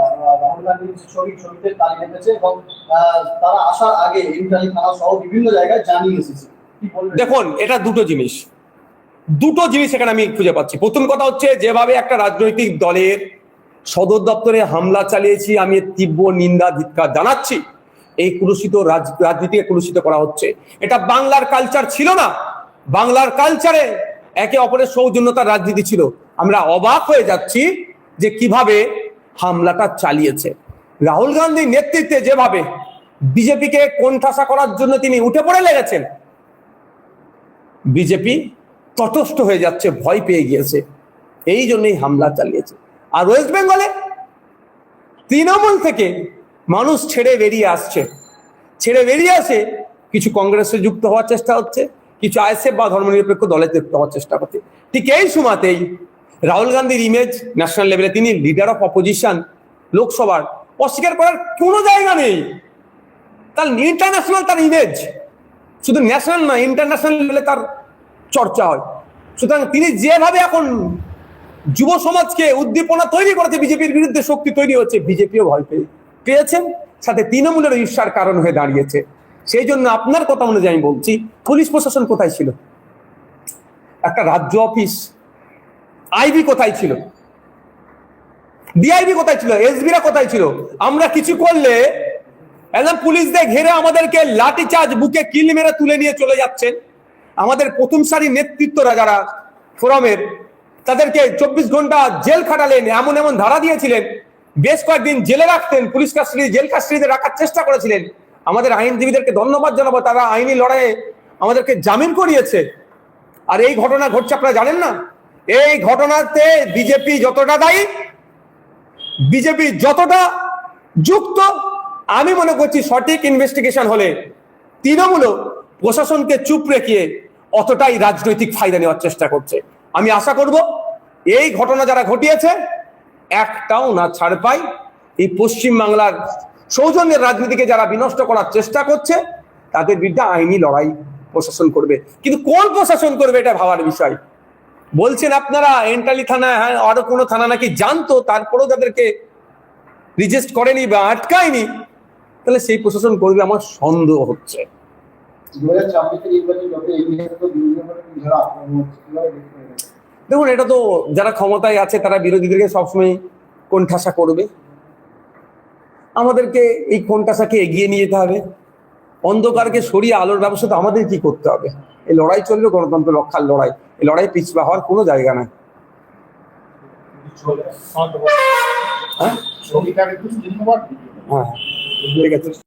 রাহুল গান্ধীর ছবিতে তালি লেগেছে এবং তারা আসার আগে ইন্টারনেট থানা সহ বিভিন্ন জায়গায় জানিয়ে এসেছে। কি বলবেন? দেখুন, এটা দুটো জিনিস এখানে আমি খুঁজে পাচ্ছি। প্রথম কথা হচ্ছে, যেভাবে একটা রাজনৈতিক দলের সদর দপ্তরে হামলা চালিয়েছি, আমি তীব্র নিন্দা ধিক্কার জানাচ্ছি। এই কুলুষিত রাজনীতিকে কুলুষিত করা হচ্ছে। এটা বাংলার কালচার ছিল না। বাংলার কালচারে একে অপরের সৌজন্যতার রাজনীতি ছিল। আমরা অবাক হয়ে যাচ্ছি যে কিভাবে হামলাটা চালিয়েছে। রাহুল গান্ধীর নেতৃত্বে যেভাবে বিজেপিকে কোণঠাসা করার জন্য তিনি উঠে পড়ে লেগেছেন, বিজেপি তটস্থ হয়ে যাচ্ছে, ভয় পেয়ে গিয়েছে, এই জন্যই হামলা চালিয়েছে। আর ওয়েস্ট বেঙ্গলে তৃণমূল থেকে মানুষ ছেড়ে বেরিয়ে আসে, কিছু কংগ্রেসে যুক্ত হওয়ার চেষ্টা হচ্ছে, কিছু আইএসএফ বা ধর্মনিরপেক্ষ দলে যুক্ত হওয়ার চেষ্টা করছে। ঠিক এই সময়তেই রাহুল গান্ধীর ইমেজ ন্যাশনাল লেভেলে, তিনি লিডার অফ অপোজিশন, লোকসভার, অস্বীকার করার কোনো জায়গা নেই। তার ইন্টারন্যাশনাল তার ইমেজ, শুধু ন্যাশনাল নয় ইন্টারন্যাশনাল লেভেলে তার চর্চা হয়। সুতরাং তিনি যেভাবে এখন যুব সমাজকে উদ্দীপনা তৈরি করেছে, বিজেপির বিরুদ্ধে শক্তি তৈরি হচ্ছে, বিজেপিও ভয় পেয়েছেন, সাথে তৃণমূলের ঈর্ষার কারণ হয়ে দাঁড়িয়েছে। সেই জন্য আপনার কথা অনুযায়ী আমি বলছি, পুলিশ প্রশাসন কোথায় ছিল? একটা রাজ্য অফিস, আইবি কোথায় ছিল? ডিআইবি কোথায় ছিল? এসবিরা কোথায় ছিল? আমরা কিছু করলে একদম পুলিশদের ঘিরে আমাদেরকে লাঠি চার্জ, বুকে কিল মেরে তুলে নিয়ে চলে যাচ্ছেন। আমাদের প্রথম সারি নেতৃত্বরা যারা ফোরামের, তাদেরকে 24 ঘন্টা জেল খাটালেন, এমন এমন ধারা দিয়েছিলেন, বেশ কয়েকদিন জেলে রাখতেন, পুলিশ কাস্টাডি জেল কাস্টাডিতে রাখার চেষ্টা করেছিলেন। আমাদের আইনজীবীদেরকে ধন্যবাদ জানাবো, তারা আইনি লড়াইয়ে আমাদেরকে জামিন করিয়েছে। আর এই ঘটনা ঘটছে আপনারা জানেন না? এই ঘটনাতে বিজেপি যতটা দায়ী, বিজেপি যতটা যুক্ত, আমি মনে করছি সঠিক ইনভেস্টিগেশন হলে তৃণমূল প্রশাসনকে চুপ রেখে অতটাই রাজনৈতিক ফায়দা নেওয়ার চেষ্টা করছে। আমি আশা করব এই ঘটনা যারা ঘটিয়েছে একটাও না ছাড় পায়। এই পশ্চিম বাংলার সৌজন্যের রাজনীতিকে যারা বিনষ্ট করার চেষ্টা করছে তাদের বিরুদ্ধে আইনি লড়াই প্রশাসন করবে। কিন্তু কোন প্রশাসন করবে এটা ভাবার বিষয়। বলছেন আপনারা এন্টালি থানা, হ্যাঁ আরো কোনো থানা নাকি জানতো, তারপরেও তাদেরকে রিজেস্ট করেনি বা আটকায়নি, তাহলে সেই প্রশাসন করবে আমার সন্দেহ হচ্ছে। 2024 নির্বাচন যত এগিয়ে যাবে, বিভিন্ন ধরনের যারা আক্রমণ হচ্ছে, কিভাবে দেখতে পাবেন? দেখুন, এটা তো যারা ক্ষমতায় আছে তারা বিরোধীদেরকে সবসময় কোণঠাসা করবে। আমাদেরকে এই কোণঠাসাকে এগিয়ে নিয়ে যেতে হবে। অন্ধকারকে সরিয়ে আলোর ব্যবস্থা তো আমাদের কি করতে হবে। এই লড়াই চলবে, গণতন্ত্র রক্ষার লড়াই। এই লড়াই পিছপা হওয়ার কোনো জায়গা নাই। সংবিধানের ধন্যবাদ। হ্যাঁ, ঠিক আছে।